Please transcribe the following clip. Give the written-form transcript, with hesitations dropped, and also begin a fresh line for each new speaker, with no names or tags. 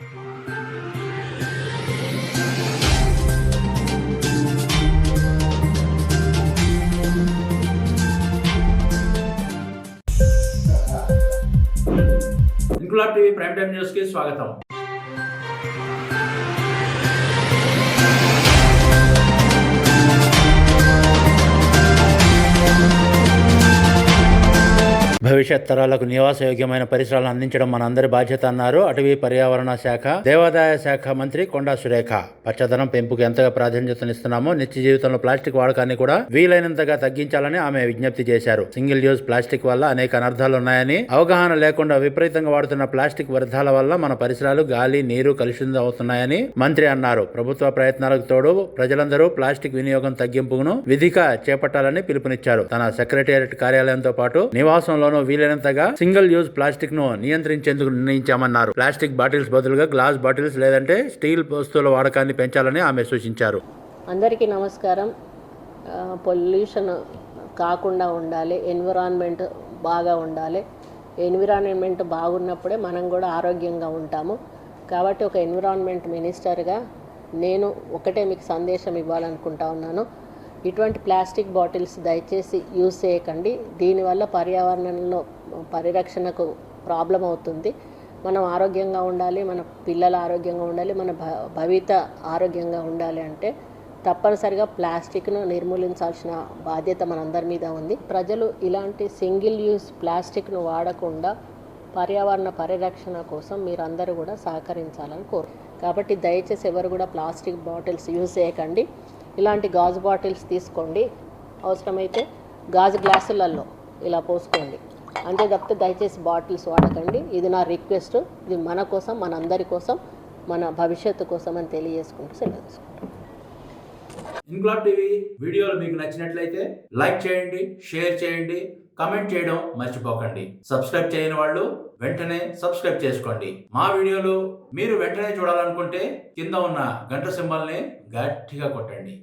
Inquilab TV prime time news కి స్వాగతం. భవిష్యత్ తరాలకు నివాసయోగ్యమైన పరిసరాలను అందించడం మనందరి బాధ్యత అన్నారు అటవీ పర్యావరణ శాఖ, దేవాదాయ శాఖ మంత్రి కొండా సురేఖ. పచ్చదనం పెంపుకు ఎంతగా ప్రాధాన్యతనిస్తున్నామో నిత్య జీవితంలో ప్లాస్టిక్ వాడకాన్ని కూడా వీలైనంతగా తగ్గించాలని ఆమె విజ్ఞప్తి చేశారు. సింగిల్ యూజ్ ప్లాస్టిక్ వల్ల అనేక అనర్థాలున్నాయని, అవగాహన లేకుండా విపరీతంగా వాడుతున్న ప్లాస్టిక్ వ్యర్థాల వల్ల మన పరిసరాలు, గాలి, నీరు కలుషితం అవుతున్నాయని మంత్రి అన్నారు. ప్రభుత్వ ప్రయత్నాలకు తోడు ప్రజలందరూ ప్లాస్టిక్ వినియోగం తగ్గింపును విధిగా చేపట్టాలని పిలుపునిచ్చారు. తన సెక్రటేరియట్ కార్యాలయంతో పాటు నివాసంలో వీలైనంతగా సింగిల్ యూజ్ ప్లాస్టిక్ ను నియంత్రించేందుకు నిర్ణయించామన్నారు. ప్లాస్టిక్ బాటిల్స్ బదులుగా గ్లాస్ బాటిల్స్ లేదంటే స్టీల్ వస్తువుల వాడకాన్ని పెంచాలని ఆమె సూచించారు.
అందరికీ నమస్కారం. పొల్యూషన్ కాకుండా ఉండాలి, ఎన్విరాన్మెంట్ బాగా ఉండాలి. ఎన్విరాన్మెంట్ బాగున్నప్పుడే మనం కూడా ఆరోగ్యంగా ఉంటాము. కాబట్టి ఒక ఎన్విరాన్మెంట్ మినిస్టర్గా నేను ఒకటే మీకు సందేశం ఇవ్వాలనుకుంటా ఉన్నాను. ఇటువంటి ప్లాస్టిక్ బాటిల్స్ దయచేసి యూజ్ చేయకండి. దీనివల్ల పర్యావరణంలో పరిరక్షణకు ప్రాబ్లం అవుతుంది. మనం ఆరోగ్యంగా ఉండాలి, మన పిల్లల ఆరోగ్యంగా ఉండాలి, మన భవిత ఆరోగ్యంగా ఉండాలి అంటే తప్పనిసరిగా ప్లాస్టిక్ను నిర్మూలించాల్సిన బాధ్యత మనందరి మీద ఉంది. ప్రజలు ఇలాంటి సింగిల్ యూజ్ ప్లాస్టిక్ను వాడకుండా పర్యావరణ పరిరక్షణ కోసం మీరందరూ కూడా సహకరించాలని కాబట్టి దయచేసి ఎవరు కూడా ప్లాస్టిక్ బాటిల్స్ యూజ్ చేయకండి. ఇలాంటి గాజు బాటిల్స్ తీసుకోండి, అవసరమైతే గాజు గ్లాసులలో ఇలా పోసుకోండి. అంతే తప్పితే దయచేసి బాటిల్స్ వాడకండి. ఇది నా రిక్వెస్ట్. ఇది మన కోసం, మన అందరి కోసం, మన భవిష్యత్తు కోసం అని తెలియజేసుకుంటూ సెలవు తీసుకుంటాం.
ఇంక్లాబ్ టీవీ వీడియోలు మీకు నచ్చినట్లయితే లైక్ చేయండి, షేర్ చేయండి, కామెంట్ చేయడం మర్చిపోకండి. సబ్స్క్రైబ్ చేయని వాళ్ళు వెంటనే సబ్స్క్రైబ్ చేసుకోండి. మా వీడియోలు మీరు వెంటనే చూడాలనుకుంటే కింద ఉన్న గంట సింబల్ని గట్టిగా కొట్టండి.